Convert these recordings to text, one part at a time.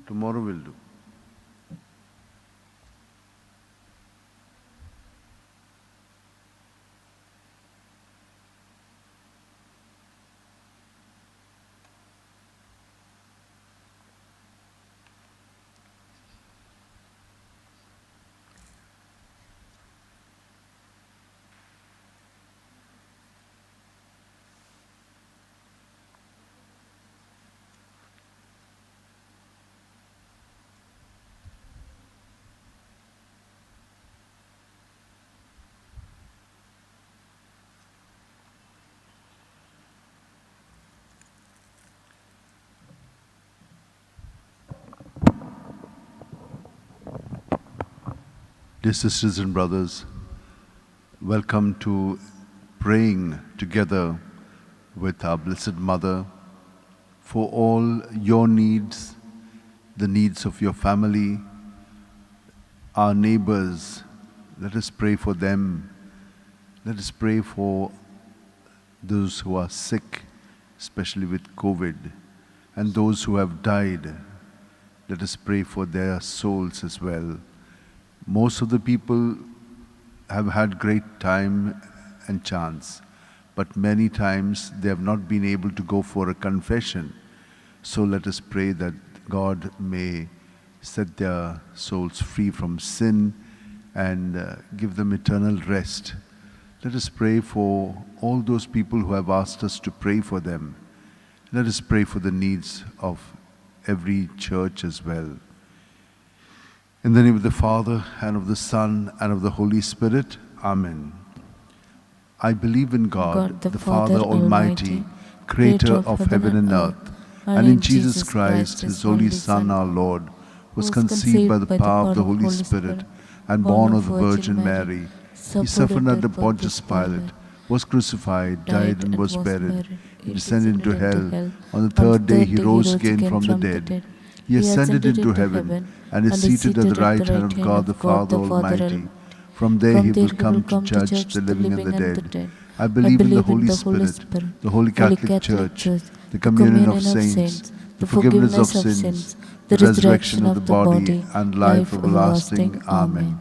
Tomorrow we'll do. Dear sisters and brothers, welcome to praying together with our Blessed Mother for all your needs, the needs of your family, our neighbors. Let us pray for them. Let us pray for those who are sick, especially with COVID, and those who have died. Let us pray for their souls as well. Most of the people have had great time and chance, but many times they have not been able to go for a confession. So let us pray that God may set their souls free from sin and give them eternal rest. Let us pray for all those people who have asked us to pray for them. Let us pray for the needs of every church as well. In the name of the Father, and of the Son, and of the Holy Spirit. Amen. I believe in God, the Father Almighty, Creator of heaven and earth, and in Jesus Christ, His only Son, our Lord, who was conceived by the power of the Holy Spirit, and born of the Virgin Mary. He suffered under Pontius Pilate, was crucified, died, and was buried. He descended into hell. On the third day He rose again from the dead. He ascended into heaven, and is seated at the right hand of God the Father Almighty. From there He will come to judge the living and the dead. I believe in the Holy Spirit, the Holy Catholic Church, the communion of saints, the forgiveness of sins, the resurrection of the body, and life everlasting. Amen.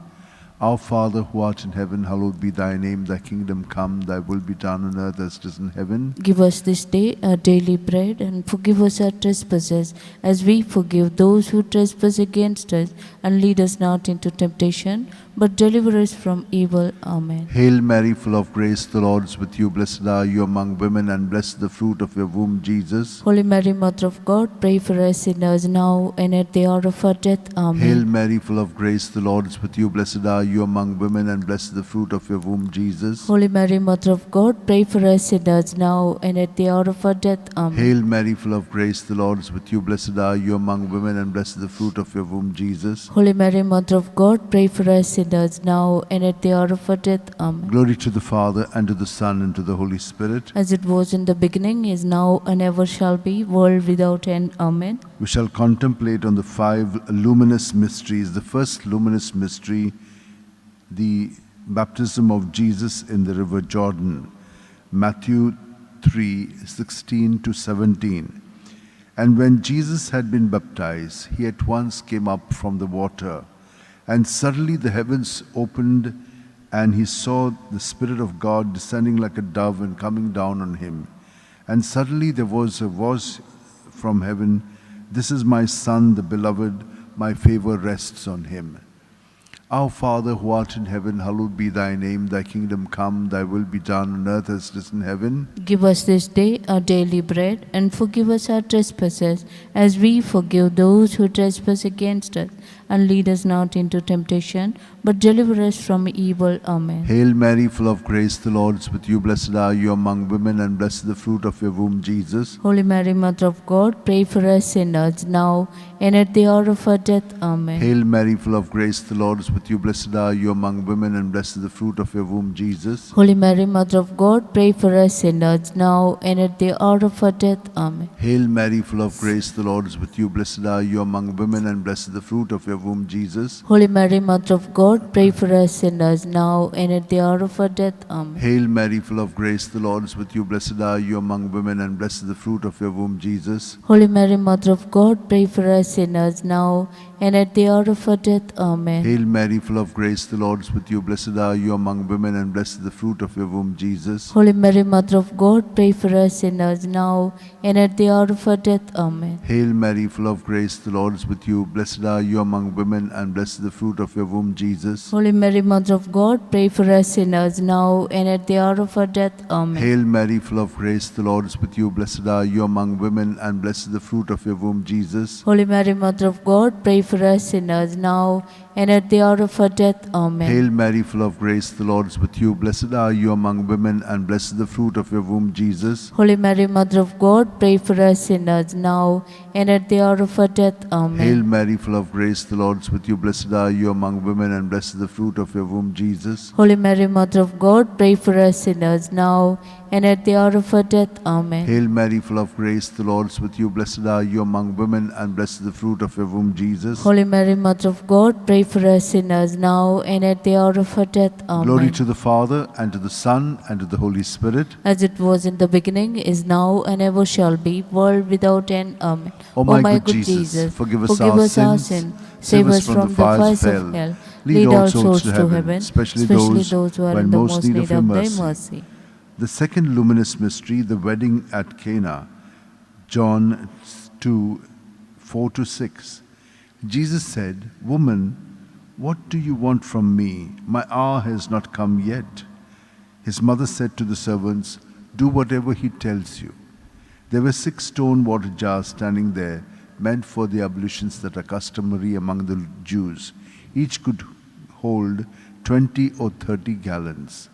Our Father, who art in heaven, hallowed be thy name. Thy kingdom come, thy will be done on earth as it is in heaven. Give us this day our daily bread, and forgive us our trespasses, as we forgive those who trespass against us. And lead us not into temptation, but deliver us from evil. Amen. Hail Mary, full of grace, the Lord is with you. Blessed are you among women, and blessed the fruit of your womb, Jesus. Holy Mary, Mother of God, pray for us sinners now and at the hour of our death. Amen. Hail Mary, full of grace, the Lord is with you. Blessed are you among women, and blessed the fruit of your womb, Jesus. Holy Mary, Mother of God, pray for us sinners now and at the hour of our death. Amen. Hail Mary, full of grace, the Lord is with you. Blessed are you among women, and blessed the fruit of your womb, Jesus. Holy Mary, Mother of God, pray for us sinners now and at the hour of our death. Amen. Glory to the Father, and to the Son, and to the Holy Spirit. As it was in the beginning, is now, and ever shall be, world without end. Amen. We shall contemplate on the 5 luminous mysteries. The first luminous mystery, the baptism of Jesus in the river Jordan. Matthew 3:16 to 17. And when Jesus had been baptized, he at once came up from the water. And suddenly the heavens opened, and he saw the Spirit of God descending like a dove and coming down on him. And suddenly there was a voice from heaven, "This is my Son, the beloved, my favor rests on him." Our Father, who art in heaven, hallowed be thy name. Thy kingdom come, thy will be done on earth as it is in heaven. Give us this day our daily bread, and forgive us our trespasses, as we forgive those who trespass against us. And lead us not into temptation, but deliver us from evil. Amen. Hail Mary, full of grace, the Lord is with you. Blessed are you among women, and blessed the fruit of your womb, Jesus. Holy Mary, Mother of God, pray for us sinners, now and at the hour of our death. Amen. Hail Mary, full of grace, the Lord is with you. Blessed are you among women, and blessed the fruit of your womb, Jesus. Holy Mary, Mother of God, pray for us sinners, now and at the hour of our death. Amen. Hail Mary, full of grace, the Lord is with you. Blessed are you among women, and blessed the fruit of your womb, Jesus. Holy Mary, Mother of God, God, pray for us sinners now and at the hour of our death. Amen. Hail Mary, full of grace, the Lord is with you. Blessed are you among women, and blessed is the fruit of your womb, Jesus. Holy Mary, Mother of God, pray for us sinners now and at the hour of our death. Amen. Hail Mary, full of grace, the Lord is with you. Blessed are you among women, and blessed is the fruit of your womb, Jesus. Holy Mary, Mother of God, pray for us sinners now and at the hour of our death. Amen. Hail Mary, full of grace, the Lord is with you. Blessed are you among women, and blessed is the fruit of your womb, Jesus. Holy Mary, Mother of God, pray for us sinners now and at the hour of our death. Amen. Hail Mary, full of grace, the Lord is with you. Blessed are you among women, and blessed is the fruit of your womb, Jesus. Holy Mary, Mother of God, pray for us sinners now and at the hour of our death. Amen. Hail Mary, full of grace, the Lord is with you. Blessed are you among women, and blessed is the fruit of your womb, Jesus. Holy Mary, Mother of God, pray for us sinners now and at the hour of our death. Amen. Hail Mary, full of grace, the Lord is with you. Blessed are you among women, and blessed is the fruit of your womb, Jesus. Holy Mary, Mother of God, pray for us sinners now and at the hour of our death. Amen. Hail Mary, full of grace, the Lord is with you. Blessed are you among women, and blessed is the fruit of your womb, Jesus. Holy Mary, Mother of God, pray for us sinners now and at the hour of our death. Amen. Glory to the Father, and to the Son, and to the Holy Spirit. As it was in the beginning, is now, and ever shall be, world without end. Amen. O my good Jesus, forgive us our sins, save us from the fires of hell, lead all souls to heaven, especially those who are in the most need of thy mercy. The second luminous mystery, the wedding at Cana, John 2, 4-6. Jesus said, "Woman, what do you want from me? My hour has not come yet." His mother said to the servants, "Do whatever he tells you." There were 6 stone water jars standing there, meant for the ablutions that are customary among the Jews. Each could hold 20 or 30 gallons.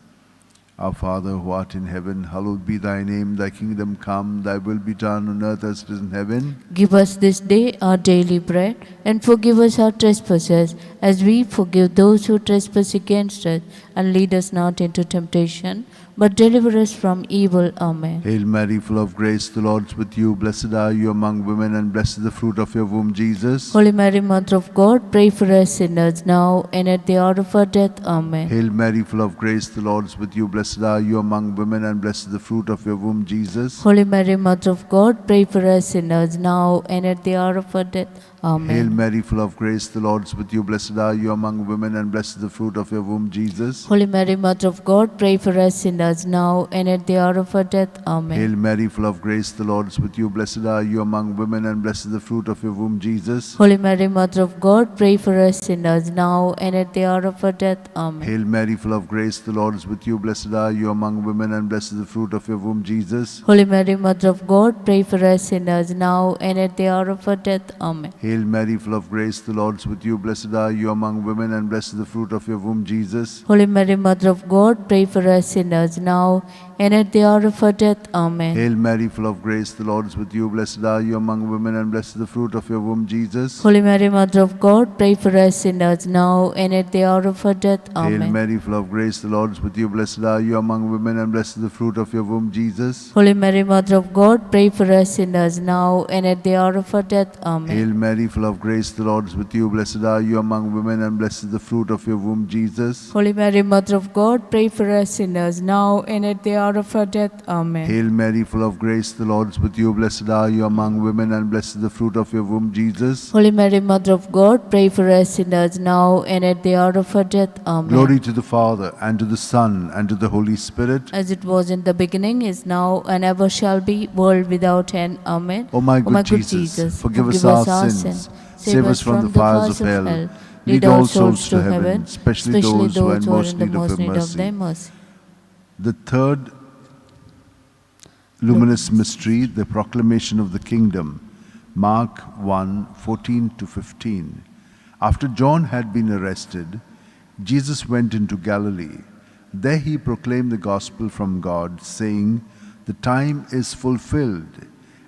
Our Father, who art in heaven, hallowed be thy name. Thy kingdom come, thy will be done on earth as it is in heaven. Give us this day our daily bread, and forgive us our trespasses, as we forgive those who trespass against us. And lead us not into temptation, but deliver us from evil. Amen. Hail Mary, full of grace, the Lord is with you. Blessed are you among women, and blessed is the fruit of your womb, Jesus. Holy Mary, Mother of God, pray for us sinners now and at the hour of our death. Amen. Hail Mary, full of grace, the Lord is with you. Blessed are you among women, and blessed is the fruit of your womb, Jesus. Holy Mary, Mother of God, pray for us sinners now and at the hour of our death. Amen. Hail Mary, full of grace, the Lord is with you. Blessed are you among women, and blessed is the fruit of your womb, Jesus. Holy Mary, Mother of God, pray for us sinners now and at the hour of our death. Amen. Hail Mary, full of grace, the Lord is with you. Blessed are you among women, and blessed is the fruit of your womb, Jesus. Holy Mary, Mother of God, pray for us sinners now and at the hour of our death. Amen. Hail Mary, full of grace, the Lord is with you. Blessed are you among women, and blessed is the fruit of your womb, Jesus. Holy Mary, Mother of God, pray for us sinners now and at the hour of our death. Amen. Hail Mary, full of grace, the Lord is with you. Blessed are you among women, and blessed is the fruit of your womb, Jesus. Holy Mary, Mother of God, pray for us sinners now and at the hour of our death. Amen. Hail Mary, full of grace, the Lord is with you. Blessed are you among women, and blessed is the fruit of your womb, Jesus. Holy Mary, Mother of God, pray for us sinners now and at the hour of our death. Amen. Hail Mary, full of grace, the Lord is with you. Blessed are you among women, and blessed is the fruit of your womb, Jesus. Holy Mary, Mother of God, pray for us sinners now and at the hour of our death. Amen. Hail Mary, full of grace, the Lord is with you. Blessed are you among women, and blessed is the fruit of your womb, Jesus. Holy Mary, Mother of God, pray for us sinners now and at the hour of our death. Amen. Hail Mary, full of grace, the Lord is with you. Blessed are you among women, and blessed is the fruit of your womb, Jesus. Holy Mary, Mother of God, pray for us sinners now and at the hour of our death. Amen. Glory to the Father, and to the Son, and to the Holy Spirit. As it was in the beginning, is now, and ever shall be, world without end. Amen. O my good Jesus, forgive us our sins, save us from the fires of hell, lead all souls to heaven, especially those who are in most need of thy mercy. The third luminous mystery, the proclamation of the kingdom, Mark 1, 14-15. After John had been arrested, Jesus went into Galilee. There he proclaimed the gospel from God, saying, "The time is fulfilled,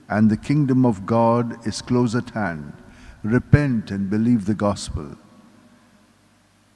and the kingdom of God is close at hand. Repent and believe the gospel."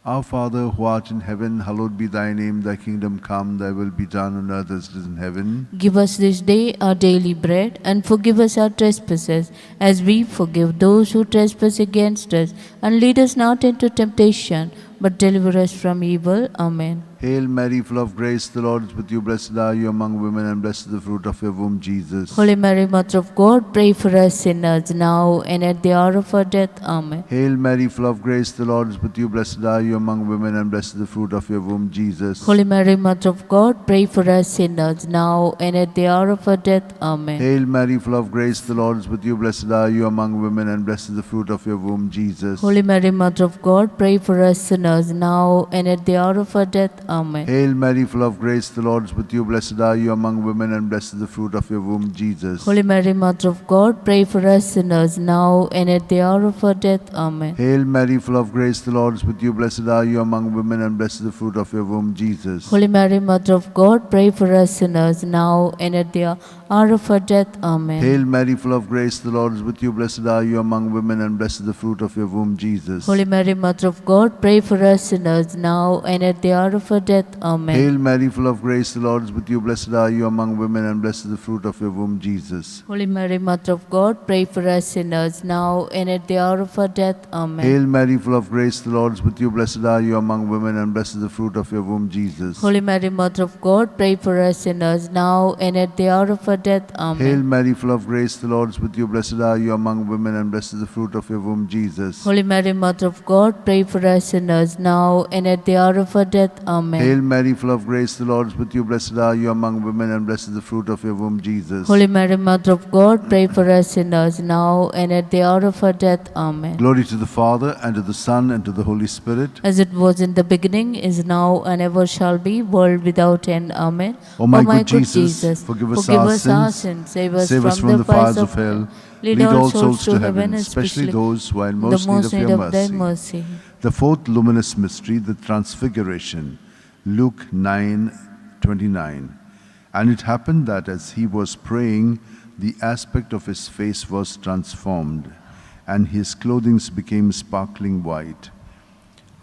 Our Father, who art in heaven, hallowed be thy name. Thy kingdom come, thy will be done on earth as it is in heaven. Give us this day our daily bread, and forgive us our trespasses, as we forgive those who trespass against us. And lead us not into temptation, but deliver us from evil. Amen. Hail Mary, full of grace, the Lord is with you. Blessed are you among women, and blessed is the fruit of your womb, Jesus. Holy Mary, Mother of God, pray for us sinners, now and at the hour of our death. Amen. Hail Mary, full of grace, the Lord is with you. Blessed are you among women, and blessed is the fruit of your womb, Jesus. Holy Mary, Mother of God, pray for us sinners, now and at the hour of our death. Amen. Hail Mary, full of grace, the Lord is with you. Blessed are you among women, and blessed is the fruit of your womb, Jesus. Holy Mary, Mother of God, pray for us sinners, now and at the hour of our death. Amen. Hail Mary, full of grace, the Lord is with you. Blessed are you among women, and blessed is the fruit of your womb, Jesus. Holy Mary, Mother of God, pray for us sinners, now and at the hour of our death. Amen. Hail Mary, full of grace, the Lord is with you. Blessed are you among women, and blessed is the fruit of your womb, Jesus. Holy Mary, Mother of God, pray for us sinners, now and at the hour of our death. Amen. Hail Mary, full of grace, the Lord is with you. Blessed are you among women, and blessed is the fruit of your womb, Jesus. Holy Mary, Mother of God, pray for us sinners, now and at the hour of our death. Amen. Hail Mary, full of grace, the Lord is with you. Blessed are you among women, and blessed is the fruit of your womb, Jesus. Holy Mary, Mother of God, pray for us sinners, now and at the hour of our death. Amen. Hail Mary, full of grace, the Lord is with you. Blessed are you among women, and blessed is the fruit of your womb, Jesus. Holy Mary, Mother of God, pray for us sinners, now and at the hour of our death. Amen. Hail Mary, full of grace, the Lord is with you. Blessed are you among women, and blessed is the fruit of your womb, Jesus. Holy Mary, Mother of God, pray for us sinners, now and at the hour of our death. Amen. Hail Mary, full of grace, the Lord is with you. Blessed are you among women, and blessed is the fruit of your womb, Jesus. Holy Mary, Mother of God, pray for us sinners, now and at the hour of our death. Amen. Glory to the Father, and to the Son, and to the Holy Spirit. As it was in the beginning, is now, and ever shall be, world without end. Amen. O my good Jesus, forgive us our sins, save us from the fires of hell, lead all souls to heaven, especially those who are in most need of your mercy. The fourth luminous mystery, the Transfiguration. Luke 9:29. And it happened that as he was praying, the aspect of his face was transformed, and his clothing became sparkling white.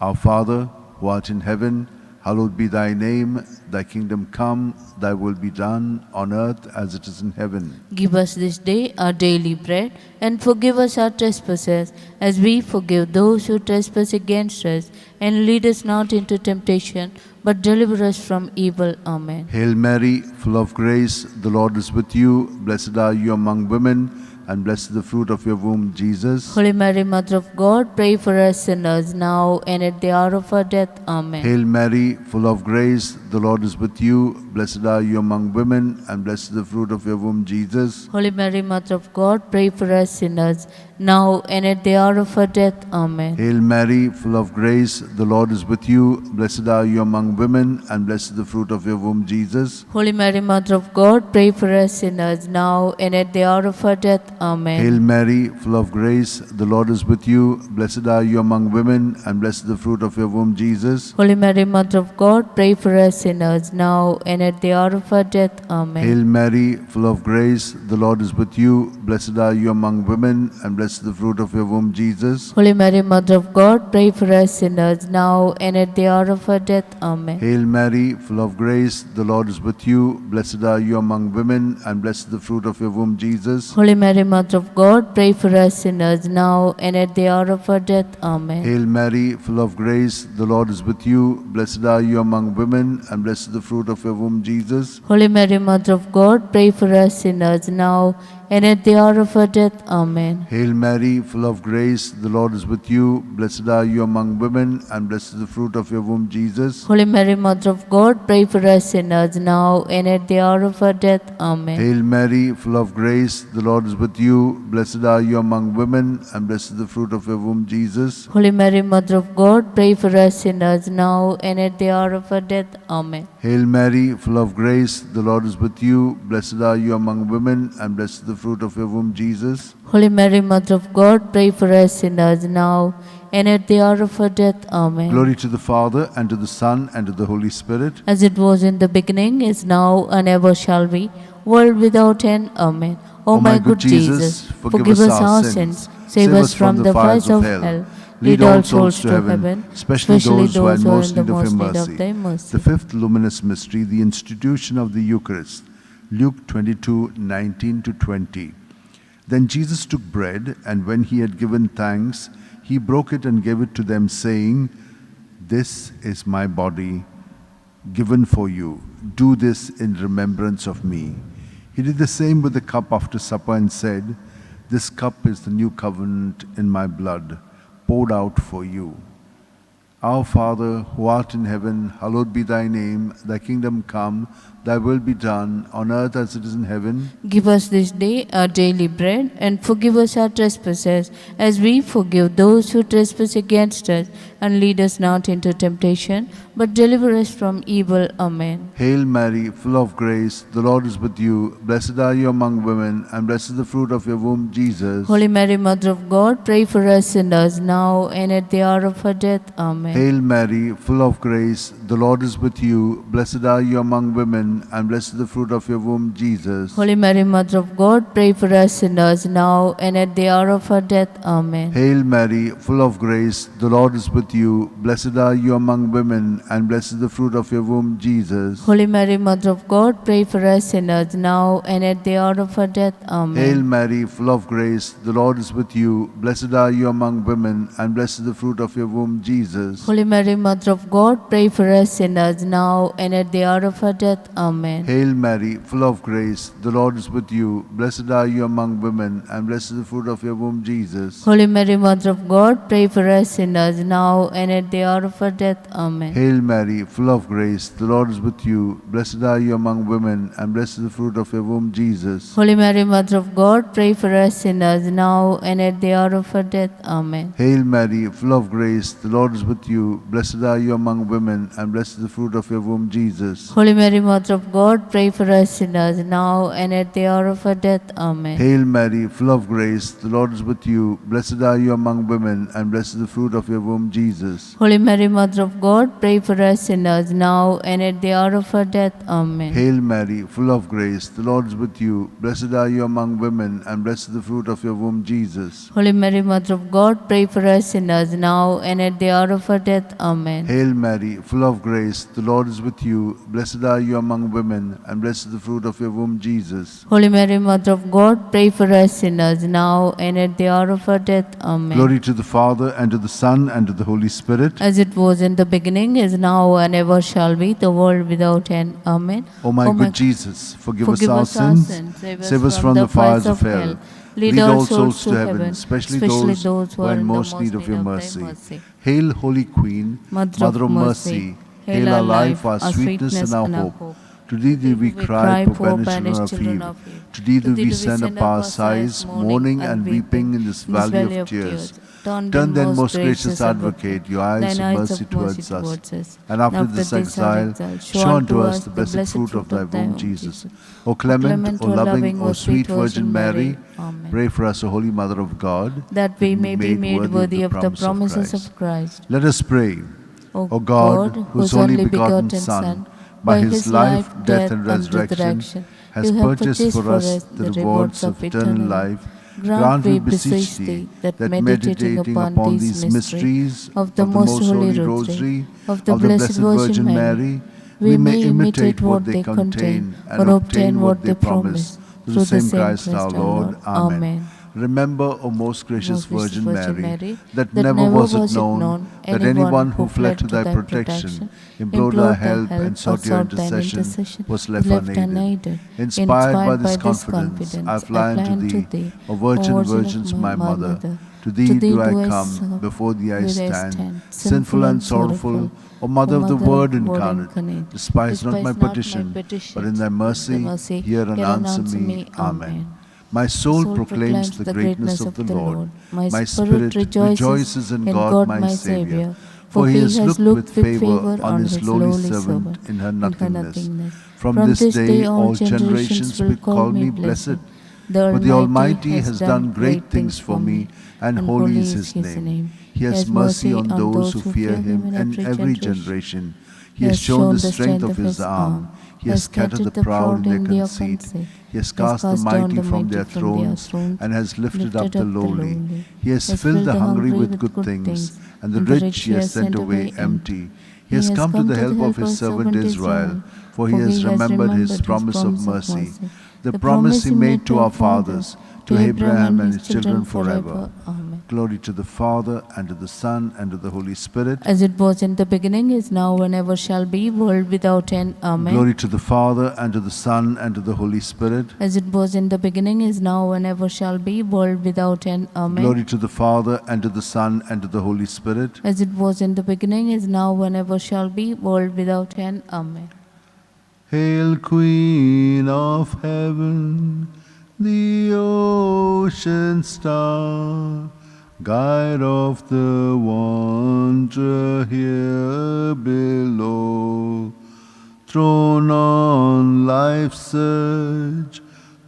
Our Father, who art in heaven, hallowed be thy name. Thy kingdom come, thy will be done, on earth as it is in heaven. Give us this day our daily bread, and forgive us our trespasses, as we forgive those who trespass against us. And lead us not into temptation, but deliver us from evil. Amen. Hail Mary, full of grace, the Lord is with you. Blessed are you among women, and blessed is the fruit of your womb, Jesus. Holy Mary, Mother of God, pray for us sinners, now and at the hour of our death. Amen. Hail Mary, full of grace, the Lord is with you. Blessed are you among women, and blessed is the fruit of your womb, Jesus. Holy Mary, Mother of God, pray for us sinners, now and at the hour of our death. Amen. Hail Mary, full of grace, the Lord is with you. Blessed are you among women, and blessed is the fruit of your womb, Jesus. Holy Mary, Mother of God, pray for us sinners, now and at the hour of our death. Amen. Hail Mary, full of grace, the Lord is with you. Blessed are you among women, and blessed is the fruit of your womb, Jesus. Holy Mary, Mother of God, pray for us sinners, now and at the hour of our death. Amen. Hail Mary, full of grace, the Lord is with you. Blessed are you among women, and blessed is the fruit of your womb, Jesus. Holy Mary, Mother of God, pray for us sinners, now and at the hour of our death. Amen. Hail Mary, full of grace, the Lord is with you. Blessed are you among women, and blessed is the fruit of your womb, Jesus. Holy Mary, Mother of God, pray for us sinners, now and at the hour of our death. Amen. Hail Mary, full of grace, the Lord is with you. Blessed are you among women, and blessed is the fruit of your womb, Jesus. Holy Mary, Mother of God, pray for us sinners, now and at the hour of our death. Amen. Hail Mary, full of grace, the Lord is with you. Blessed are you among women, and blessed is the fruit of your womb, Jesus. Holy Mary, Mother of God, pray for us sinners, now and at the hour of our death. Amen. Hail Mary, full of grace, the Lord is with you. Blessed are you among women, and blessed is the fruit of your womb, Jesus. Holy Mary, Mother of God, pray for us sinners, now and at the hour of our death. Amen. Hail Mary, full of grace, the Lord is with you. Blessed are you among women, and blessed is the fruit of your womb, Jesus. Holy Mary, Mother of God, pray for us sinners, now and at the hour of our death. Amen. Glory to the Father, and to the Son, and to the Holy Spirit. As it was in the beginning, is now, and ever shall be, world without end. Amen. O my good Jesus, forgive us our sins, save us from the fires of hell. Lead all souls to heaven, especially those who are in most need of your of thy mercy. mercy. The fifth luminous mystery, the institution of the Eucharist. Luke 22:19-20. Then Jesus took bread, and when he had given thanks, he broke it and gave it to them, saying, This is my body given for you. Do this in remembrance of me. He did the same with the cup after supper and said, This cup is the new covenant in my blood, poured out for you. Our Father, who art in heaven, hallowed be thy name. Thy kingdom come, thy will be done, on earth as it is in heaven. Give us this day our daily bread, and forgive us our trespasses, as we forgive those who trespass against us. And lead us not into temptation, but deliver us from evil. Amen. Hail Mary, full of grace, the Lord is with you. Blessed are you among women, and blessed is the fruit of your womb, Jesus. Holy Mary, Mother of God, pray for us sinners, now and at the hour of our death. Amen. Hail Mary, full of grace, the Lord is with you. Blessed are you among women, and blessed is the fruit of your womb, Jesus. Holy Mary, Mother of God, pray for us sinners, now and at the hour of our death. Amen. Hail Mary, full of grace, the Lord is with you. Blessed are you among women, and blessed is the fruit of your womb, Jesus. Holy Mary, Mother of God, pray for us sinners, now and at the hour of our death. Amen. Hail Mary, full of grace, the Lord is with you. Blessed are you among women, and blessed is the fruit of your womb, Jesus. Holy Mary, Mother of God, pray for us sinners, now and at the hour of our death. Amen. Hail Mary, full of grace, the Lord is with you. Blessed are you among women, and blessed is the fruit of your womb, Jesus. Holy Mary, Mother of God, pray for us sinners, now and at the hour of our death. Amen. Hail Mary, full of grace, the Lord is with you. Blessed are you among women, and blessed is the fruit of your womb, Jesus. Holy Mary, Mother of God, pray for us sinners, now and at the hour of our death. Amen. Hail Mary, full of grace, the Lord is with you. Blessed are you among women, and blessed is the fruit of your womb, Jesus. Holy Mary, Mother of God, pray for us sinners, now and at the hour of our death. Amen. Hail Mary, full of grace, the Lord is with you. Blessed are you among women, and blessed is the fruit of your womb, Jesus. Holy Mary, Mother of God, pray for us sinners, now and at the hour of our death. Amen. Hail Mary, full of grace, the Lord is with you. Blessed are you among women, and blessed is the fruit of your womb, Jesus. Holy Mary, Mother of God, pray for us sinners, now and at the hour of our death. Amen. Hail Mary, full of grace, the Lord is with you. Blessed are you among women, and blessed is the fruit of your womb, Jesus. Holy Mary, Mother of God, pray for us sinners, now and at the hour of our death. Amen. Glory to the Father, and to the Son, and to the Holy Spirit. As it was in the beginning, is now, and ever shall be, the world without end. Amen. O my good Jesus, forgive us our sins, save us from the fires of hell. Lead all souls to heaven, especially those who are in most need of your mercy. Hail, Holy Queen, Mother of mercy. Hail our life, our sweetness, and our hope. To thee do we cry, poor banished children of Eve. To thee do we send up our sighs, mourning and weeping in this valley of tears. Turn then, most gracious Advocate, your eyes of mercy towards us. And after this exile, show unto us the blessed fruit of thy womb, Jesus. O clement, O loving, O sweet Virgin Mary, pray for us, O Holy Mother of God, that we may be made worthy of the promises of Christ. Let us pray. O God, whose only begotten Son, by his life, death, and resurrection, has purchased for us the rewards of eternal life, grant, we beseech thee, that meditating upon these mysteries of the most holy Rosary of the Blessed Virgin Mary, we may imitate what they contain and obtain what they promise. Through the same Christ our Lord. Amen. Remember, O most gracious Virgin Mary, that never was it known that anyone who fled to thy protection, implored thy help, and sought your intercession was left unaided. Inspired by this confidence, I fly unto thee, O Virgin of Virgins, my Mother. To thee do I come, before thee I stand, sinful and sorrowful, O Mother of the Word incarnate. Despise not my petition, but in thy mercy hear and answer me. Amen. My soul proclaims the greatness of the Lord. My spirit rejoices in God my Saviour, for he has looked with favour on his lowly servant in her nothingness. From this day all generations will call me blessed, for the Almighty has done great things for me, and holy is his name. He has mercy on those who fear him in every generation. He has shown the strength of his arm. He has scattered the proud in their conceit. He has cast the mighty from their thrones and has lifted up the lowly. He has filled the hungry with good things, and the rich he has sent away empty. He has come to the help of his servant Israel, for he has remembered his promise of mercy, the promise he made to our fathers, to Abraham and his children forever. Glory to the Father, and to the Son, and to the Holy Spirit. As it was in the beginning, is now, and ever shall be, world without end. Amen. Glory to the Father, and to the Son, and to the Holy Spirit. As it was in the beginning, is now, and ever shall be, world without end. Amen. Glory to the Father, and to the Son, and to the Holy Spirit. As it was in the beginning, is now, and ever shall be, world without end. Amen. Hail, Queen of Heaven, the ocean star, guide of the wanderer here below. Thrown on life's surge,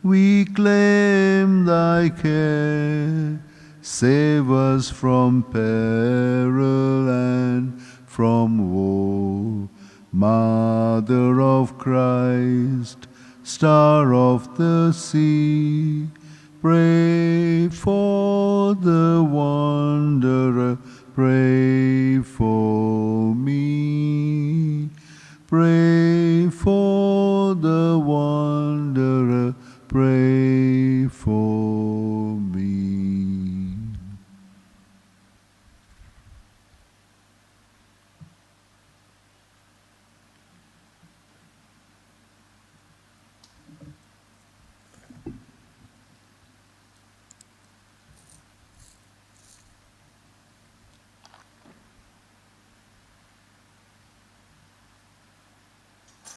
we claim thy care. Save us from peril and from woe. Mother of Christ, Star of the sea, pray for the wanderer, pray for me. Pray for the wanderer, pray